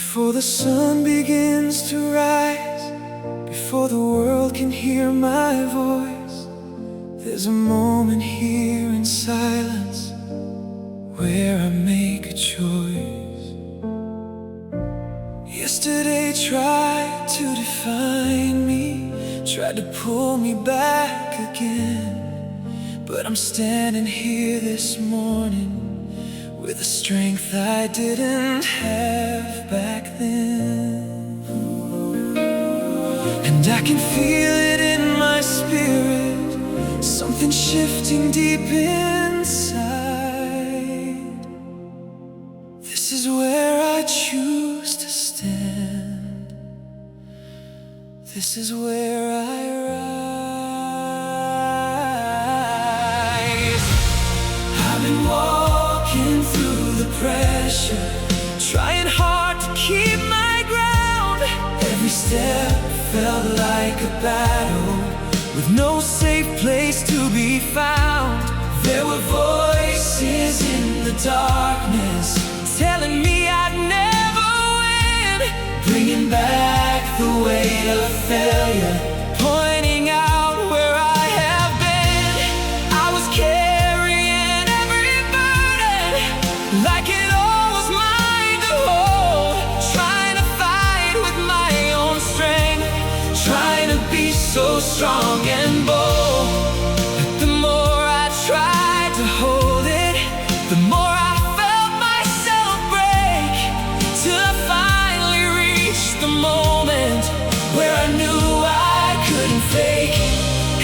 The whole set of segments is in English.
Before the sun begins to rise, before the world can hear my voice, there's a moment here in silence where I make a choice. Yesterday tried to define me, tried to pull me back again, but I'm standing here this morning with a strength I didn't have back then. And I can feel it in my spirit, something shifting deep inside. This is where I choose to stand. This is where I rise. I've been walking through the pressure, trying hard to keep my ground. Every step felt like a battle, with no safe place to be found. There were voices in the darkness telling me I'd never win, bringing back the weight of failure, pointing out where I have been. I was carrying every burden like it all was mine to hold, trying to fight with my own strength, trying to be so strong and bold. But the more I tried to hold it, the more I felt myself break, till I finally reached the moment where I knew I couldn't fake.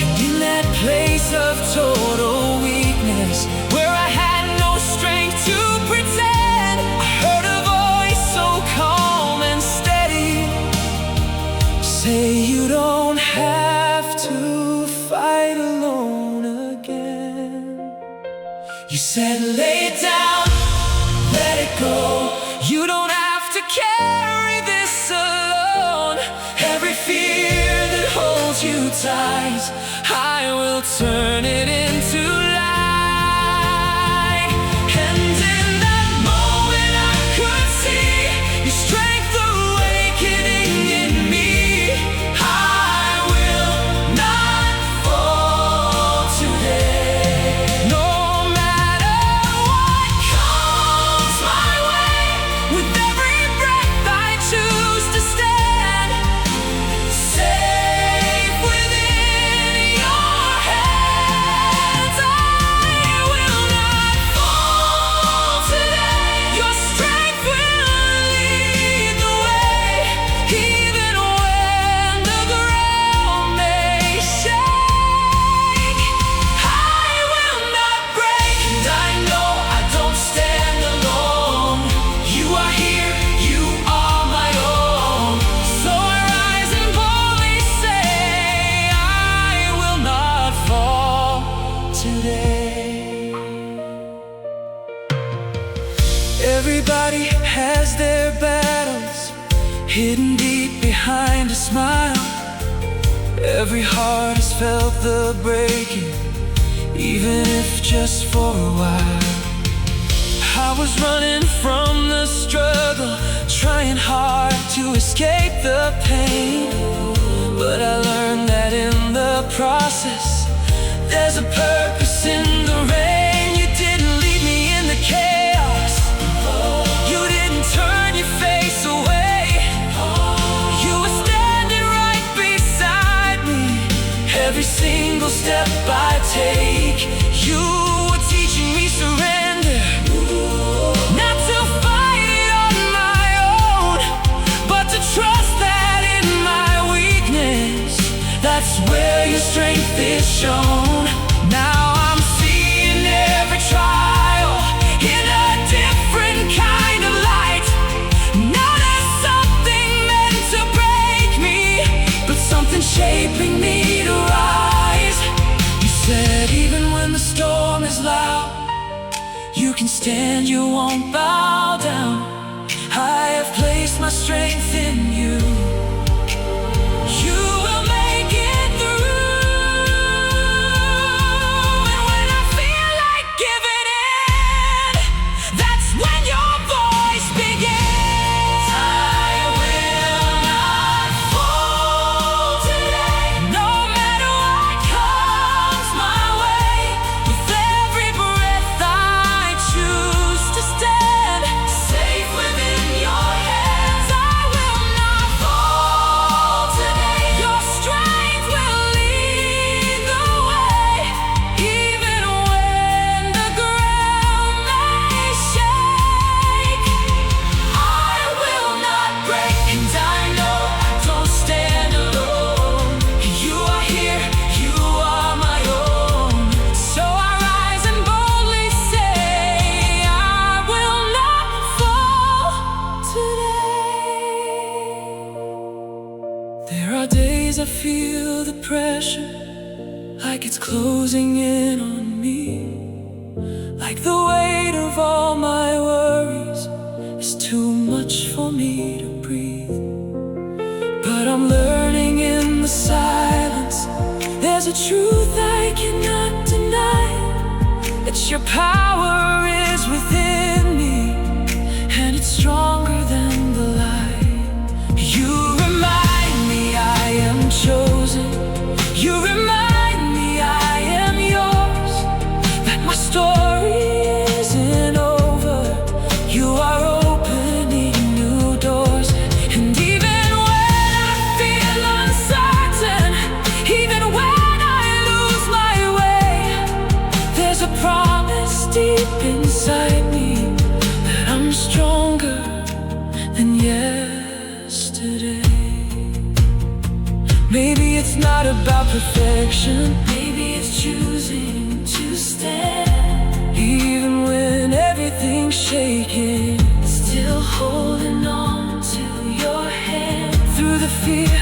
And in that place of total weakness, where I had no strength to pretend, I heard a voice so calm and steady say, you don't have to fight alone again. You said, lay it down, let it go. You don't have to carry this alone. Every fear that holds you tight, I will turn it into light. And in that moment I could see your strength awakening in me. I will not fall today. No matter what comes my way, with every breath I choose to stand safe within your hands. I will not fall today. Your strength will lead the way, even when the ground may shake. I will not break, and I know I don't stand alone. You are here, you are my own. So I rise and boldly say, I will not fall today. Everybody has their battles, hidden deep behind a smile. Every heart has felt the breaking, even if just for a while. I was running from the struggle, trying hard to escape the pain, but I learned that in the process there's a purpose in the rain. You didn't leave me in the chaos, you didn't turn your face away. You were standing right beside me, every single step I take. You were teaching me surrender, not to fight it on my own, but to trust that in my weakness, that's where your strength is shown. Now I'm seeing every trial in a different kind of light. Not as something meant to break me, but something shaping me to rise. You said even when the storm is loud, you can stand, you won't bow down. I have placed my strength in you. You will make it through. And when I feel like giving in, that's when your voice begins. days I feel the pressure, like it's closing in on me, like the weight of all my worries is too much for me to breathe. But I'm learning in the silence, there's a truth I cannot deny. It's your power is within me, and it's stronger than the light. You remind me I am chosen. You remind me I am yours, that my story isn't over. You are opening new doors. And even when I feel uncertain, even when I lose my way, there's a promise deep inside me that I'm stronger than yesterday. Maybe it's not about perfection, maybe it's choosing to stand. Even when everything's shaking, still holding on to your hand. Through the fear,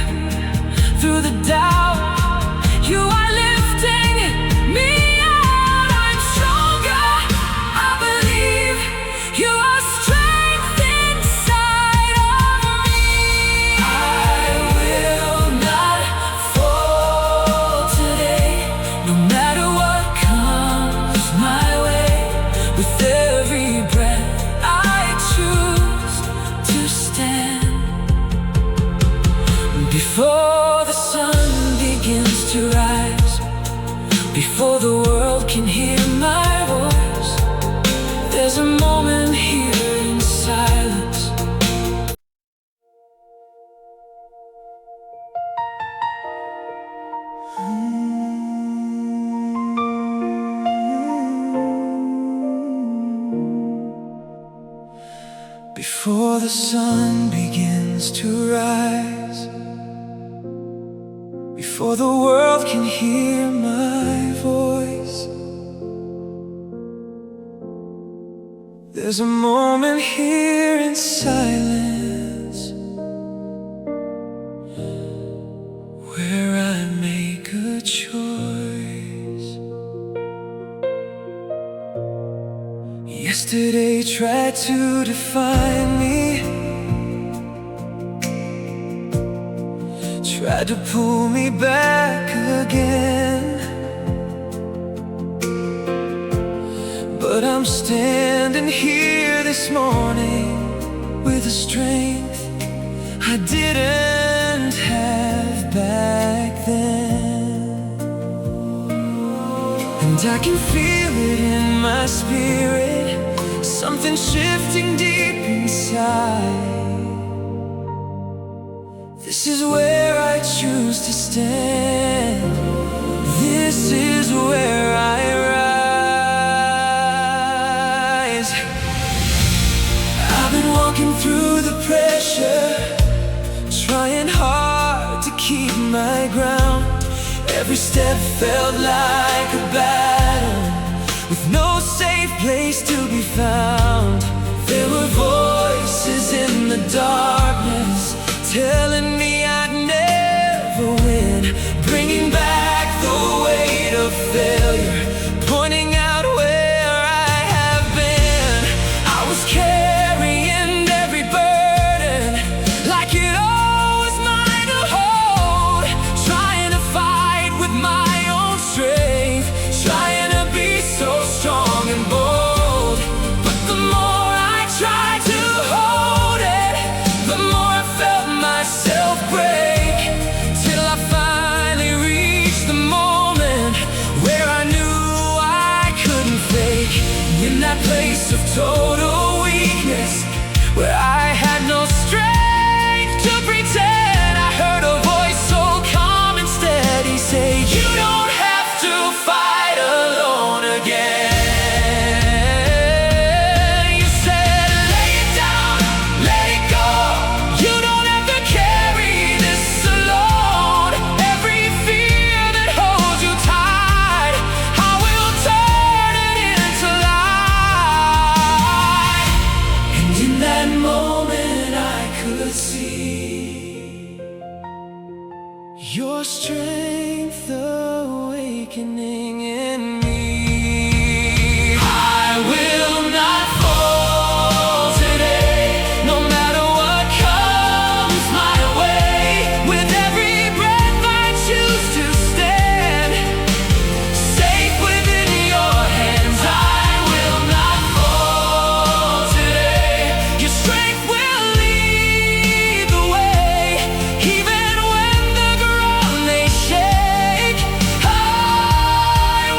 through the doubt, you are lifting me out. I'm stronger, I believe. You are strength inside of me. I will not fall today, no matter what comes my way. With every breath I choose to stand. Before the sun begins to rise, before the world can hear my voice, there's a moment here in silence. Before the sun begins to rise, before the world can hear my voice, there's a moment here in silence where I make a choice. Yesterday tried to define me, tried to pull me back again, but I'm standing here this morning with a strength I didn't have back then. And I can feel it in my spirit, something shifting deep inside. This is where I choose to stand. This is where I rise. I've been walking through the pressure, trying hard to keep my ground. Every step felt like a battle, with no safe place to be found. There were voices in the darkness telling me I'd never win, bringing back the weight of failure, pointing out where I have been. I was carrying every burden like it all was mine to hold, trying to fight with my own strength, trying to be so strong and bold. But the more I tried to hold it, the more I felt myself break, till I finally reached the moment where I knew I couldn't fake. In that place of total weakness, where I had no strength to pretend, I heard a voice so calm and steady say, you don't have to fight alone again. You said, lay it down, let it go. You don't have to carry this alone. Every fear that holds you tight, I will turn it into light. And in that moment I could see Your strength awakening in me. I will not fall today, no matter what comes my way. With every breath I choose to stand, safe within your hands. I will not fall today. Your strength will lead the way, even when the ground may shake. I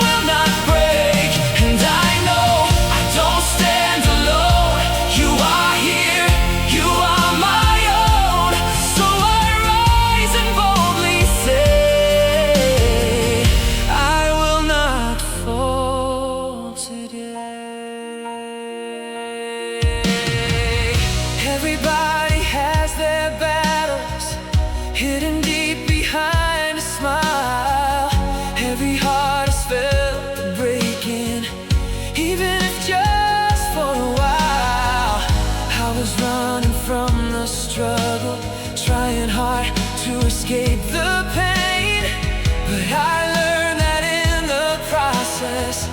will not break, and I know I don't stand alone. You are here, you are my own. So I rise and boldly say, I will not fall today. Everybody has their battles hidden deep behind a smile. Every heart is felt breaking, even if just for a while. I was running from the struggle, trying hard to escape the pain. But I learned that in the process,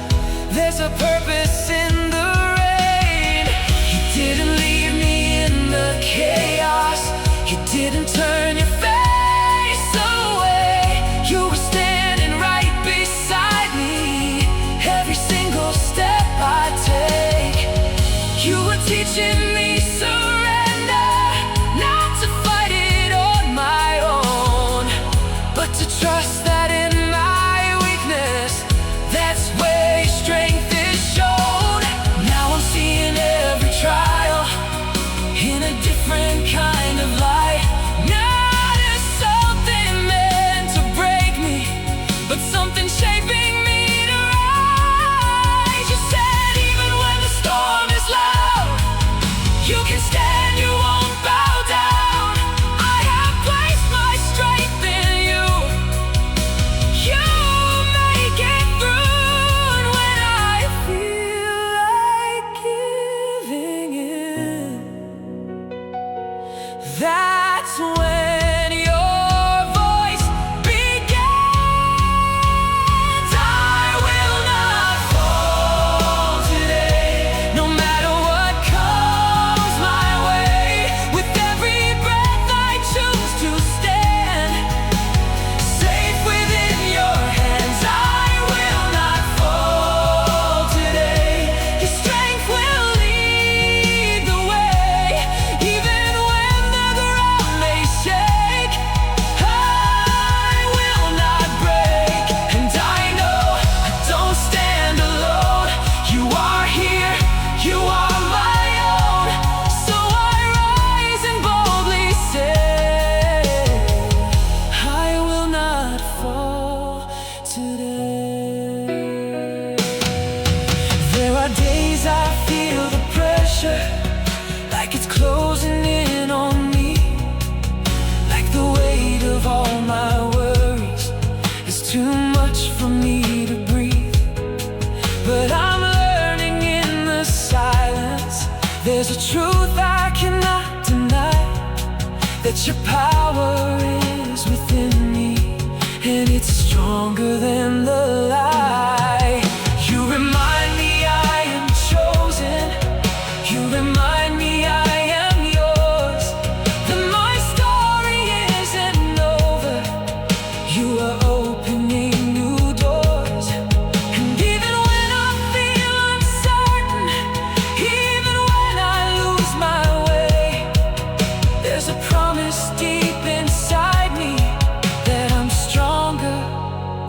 there's a purpose in the rain. You didn't leave me in the chaos, you didn't turn your face away. You were standing right beside me, every single step I take. You were teaching me surrender, not to fight it on my own, but to trust that in my weakness, that's where your strength is shown. Now I'm seeing every trial in a different kind of light. Not as something meant to break me, but something shaping me to rise. You said even when the storm is loud, you can stand, you won't bow down. I have placed my strength in you. You make it through, and when I feel like giving in, that's when your voice begins. I will not fall today, no matter what comes my way. With every breath I choose to stand, safe within your hands. I will not fall today. Your strength will lead the way, even when the ground may shake. I will not break, and I know I don't stand alone. You are here, you are my own. So I rise and boldly say, I will not fall today. There are days I feel the pressure, like it's closing in on me, like the weight of all my worries is too much for me to breathe. But I'm learning in the silence, there's a truth I cannot deny, that your power is within me, and it's stronger than the lie. You remind me I am chosen, you remind me I am yours, that my story isn't over. You are opening new doors, and even when I feel uncertain, even when I lose my way, there's a promise deep inside me that I'm stronger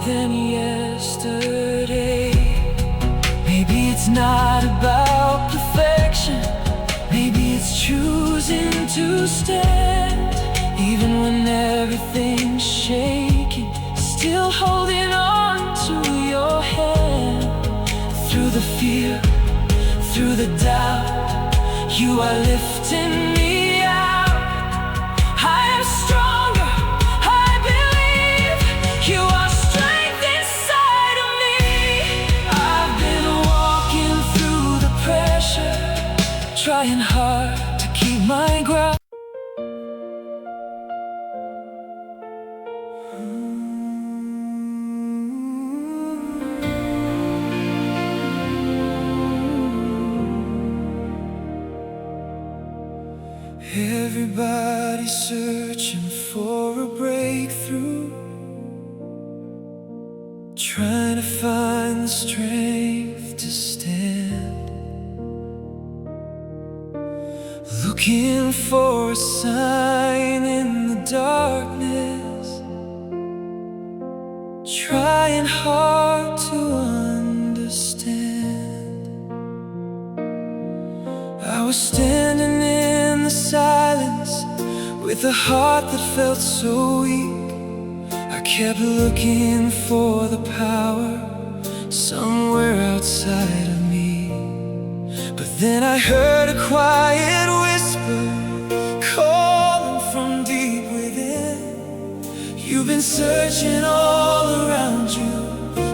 than yesterday. Maybe it's not about perfection, maybe it's choosing to stand, even when everything's shaking, still holding on to your hand. Through the fear, through the doubt, you are lifting me out. I am stronger, I believe. You are strength inside of me. I've been walking through the pressure, trying hard to keep my ground. Everybody's searching for a breakthrough, trying to find the strength to stand, looking for a sign in the darkness, trying hard to understand. I was standing in the silence with a heart that felt so weak. I kept looking for the power somewhere outside of me. But then I heard a quiet whisper calling from deep within. You've been searching all around you,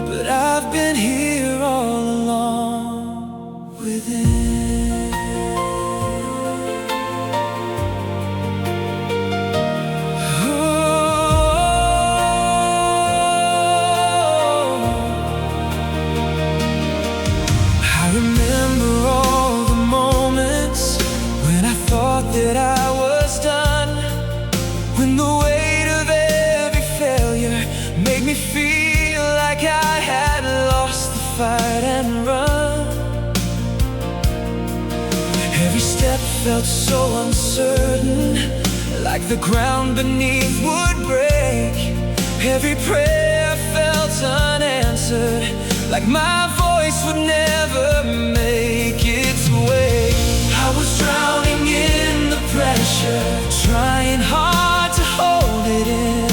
but I've been here all along within. That I was done, when the weight of every failure made me feel like I had lost the fight and run. Every step felt so uncertain, like the ground beneath would break. Every prayer felt unanswered, like my voice would never make its way. I was drowning in the pressure, trying hard to hold it in,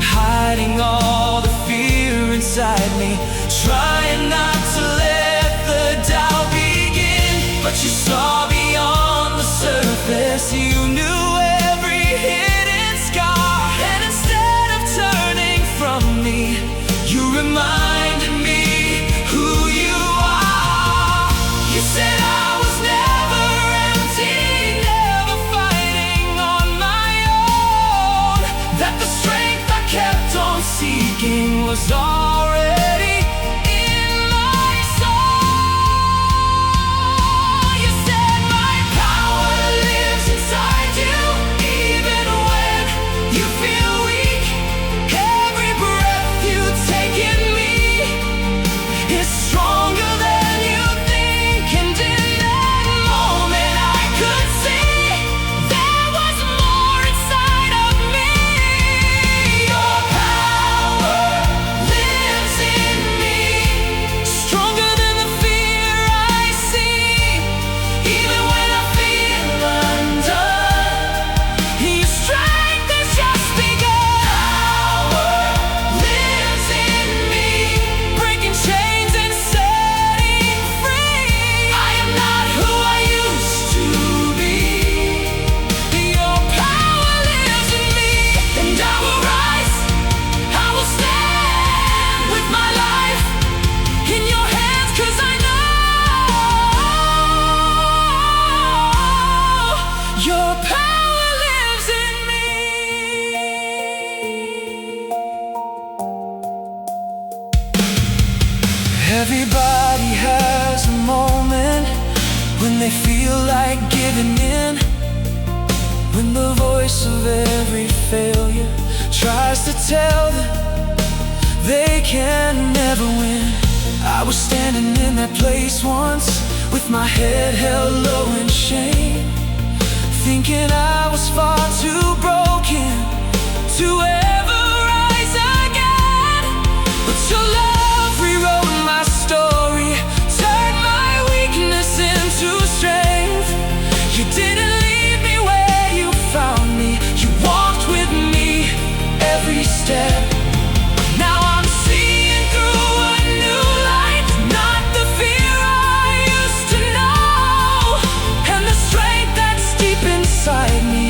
hiding all the fear inside me, trying not to let the doubt begin. But you saw beyond the surface, you knew every hidden scar, and instead of turning from me, you reminded me who you are. You said I was never empty, never fighting on my own, that the strength I kept on seeking was already in my soul. You said my power lives inside you, even when you feel weak. Every breath you take in me is stronger than you think. And in that moment I could see there was more inside of me. Your power lives in me, stronger than the fear I see. Even when I feel undone, your strength has just begun. Power lives in me, breaking chains and setting free. I am not who I used to be. Your power lives in me, and I will rise, I will stand with my life in your hands, 'cause I know your power lives in me. Everybody has a moment when they feel like giving in, when the voice of every failure tries to tell them they can never win. I was standing in that place once, with my head held low in shame, thinking I was far too broken to ever rise again. But your love rewrote my story, turned my weakness into strength. You didn't leave me where you found me, you walked with me every step. Now I'm seeing through a new light, not the fear I used to know, and the strength that's deep inside me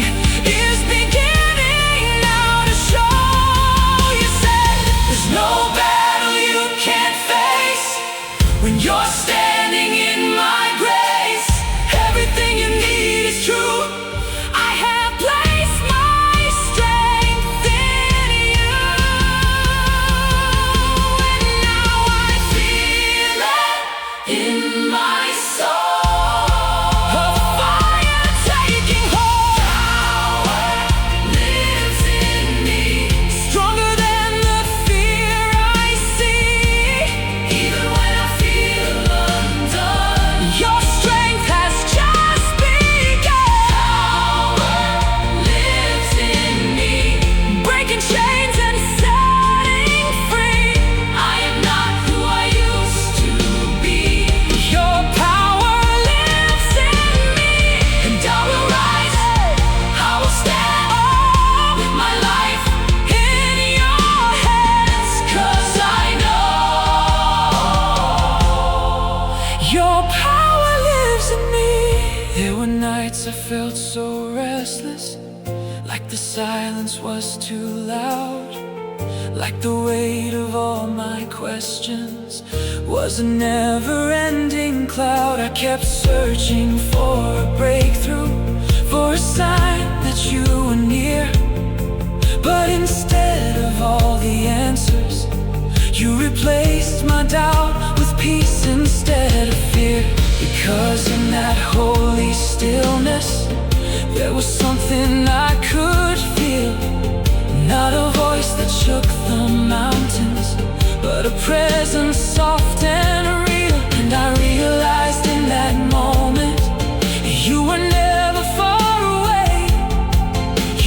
felt so restless, like the silence was too loud, like the weight of all my questions was a never-ending cloud. I kept searching for a breakthrough, for a sign that you were near. But instead of all the answers, you replaced my doubt with peace instead of fear. Because in that holy stillness, there was something I could feel. Not a voice that shook the mountains, but a presence soft and real. And I realized in that moment, you were never far away.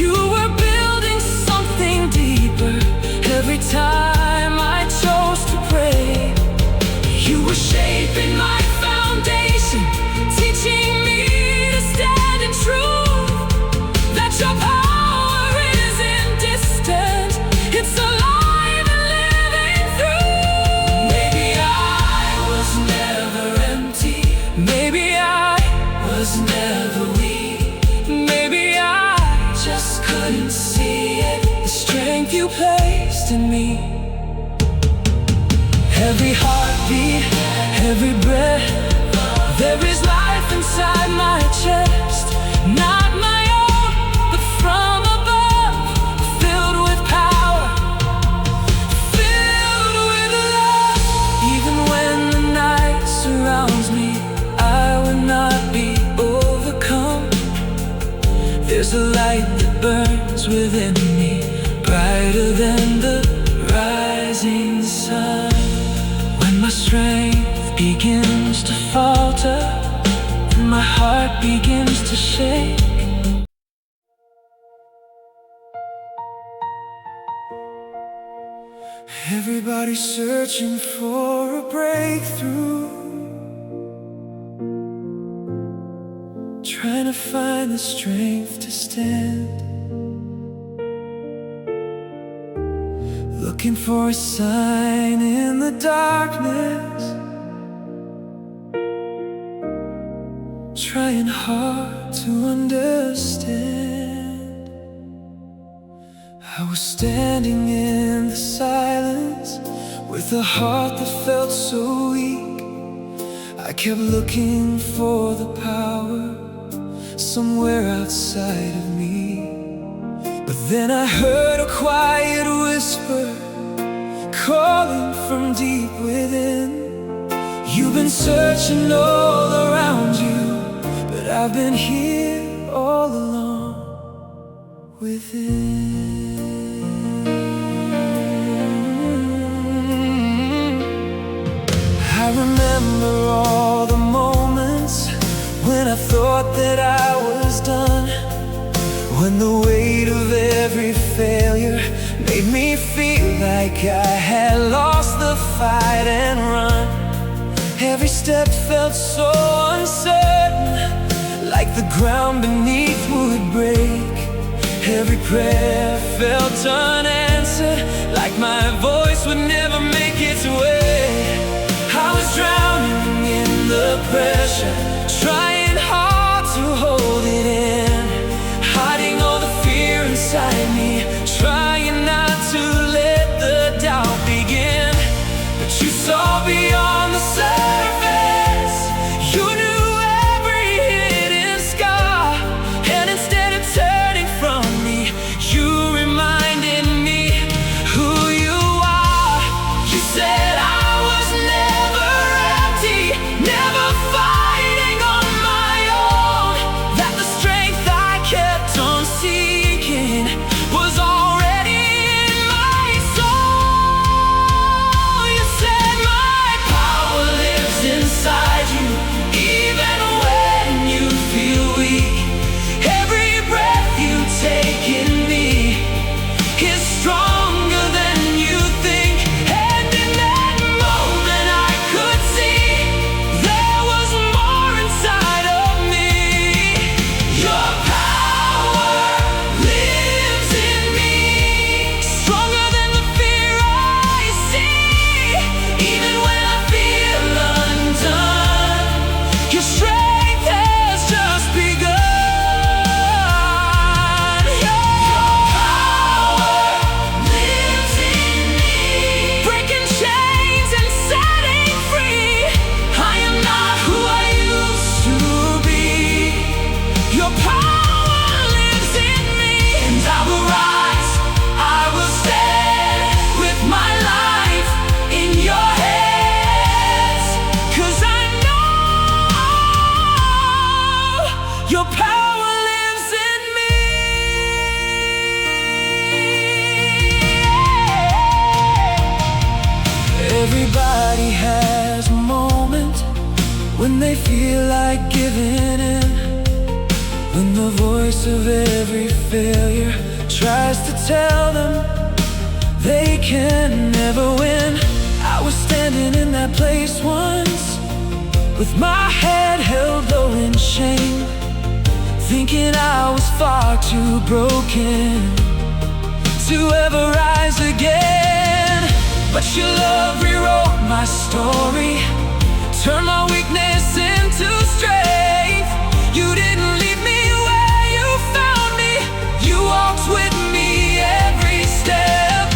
You were building something deeper every time I chose to pray. You were shaping my foundation, teaching me to stand in truth, that your power isn't distant, it's alive and living through. Maybe I was never empty, maybe I was never weak, maybe I just couldn't see it, the strength you placed in me. Every heartbeat, every breath, there is life inside my chest. Not my own, but from above, filled with power, filled with love. Even when the night surrounds me, I will not be overcome. There's a light that burns within me, brighter than the rising sun. When my strength begins to falter and my heart begins to shake, everybody's searching for a breakthrough, trying to find the strength to stand, looking for a sign in the darkness, trying hard to understand. I was standing in the silence with a heart that felt so weak. I kept looking for the power somewhere outside of me. But then I heard a quiet whisper calling from deep within. You've been searching all around you, but I've been here all along within. I remember all the moments when I thought that I was done, when the weight of every failure made me feel like I had lost the fight and run. Every step felt so uncertain, like the ground beneath would break. Every prayer felt unanswered, like my voice would never make its way. I was drowning in the pressure, trying hard to hold it in, hiding all the fear inside me, trying not to let the doubt begin. But you saw beyond the surface, you knew every hidden scar, and instead of turning from me, you reminded me who you are. You said I was never empty, never fighting on my they feel like giving in, when the voice of every failure tries to tell them they can never win. I was standing in that place once, with my head held low in shame, thinking I was far too broken to ever rise again. But your love rewrote my story, turned my weakness into strength. You didn't leave me where you found me, you walked with me every step.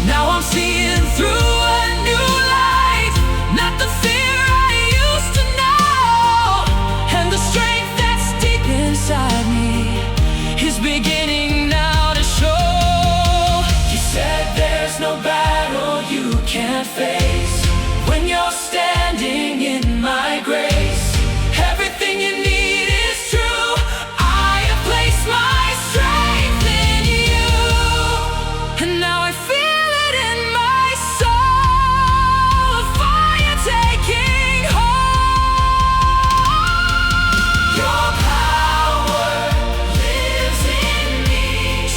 Now I'm seeing through a new light, not the fear I used to know, and the strength that's deep inside me is beginning now to show. You said there's no battle you can't face when you're standing in my grace. Everything you need is true. I have placed my strength in you, and now I feel it in my soul, a fire taking hold. Your power lives in me,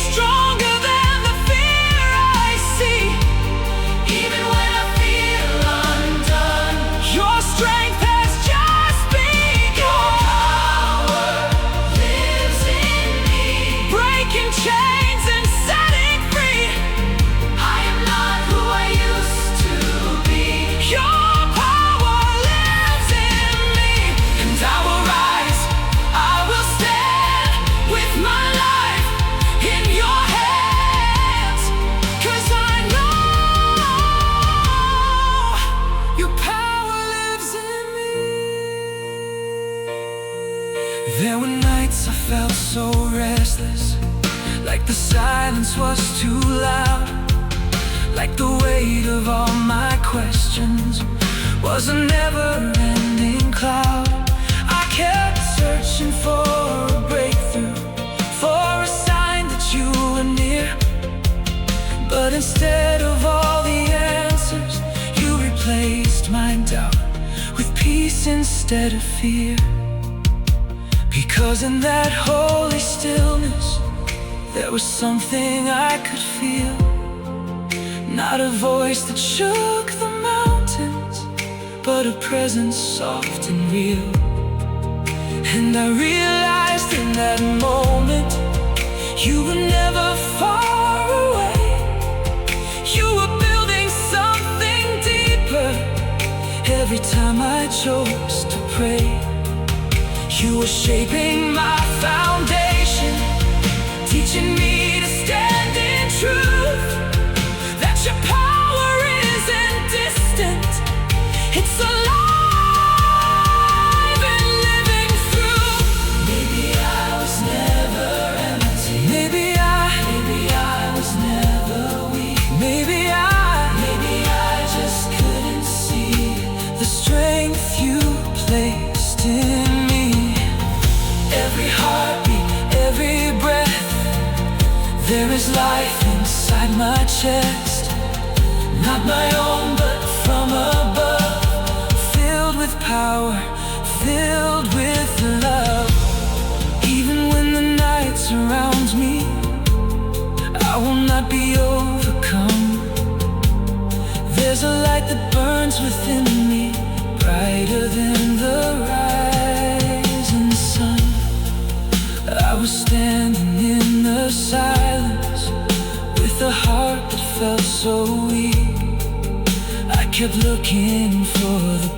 stronger than the fear I see. Even when I feel undone, your strength has just begun. Your power lives in me, breaking chains and setting free. I am not who I used to be. Your power lives in me, and I will rise, I will stand with my life in your hands, 'cause I know your power lives in me. There were nights I felt so restless, like the silence was too loud, like the weight of all my questions was a never-ending cloud. I kept searching for a breakthrough, for a sign that you were near, but instead of all the answers, you replaced my doubt with peace instead of fear. Because in that holy stillness, there was something I could feel, not a voice that shook the mountains, but a presence soft and real. And I realized in that moment, you were never far away. You were building something deeper every time I chose to pray. You were shaping my foundation, teaching me to stand in truth, that your power isn't distant, it's alive and living through. Maybe I was never empty, maybe I was never weak, maybe I just couldn't see the strength you placed in me. Every heartbeat, every breath, there is life inside my chest, not my own but from above, filled with power, filled with love. Even when the night surrounds me, I will not be overcome. There's a light that burns within me, brighter than the rising sun. I was standing in the silence, with a heart that felt so weak. I kept looking for the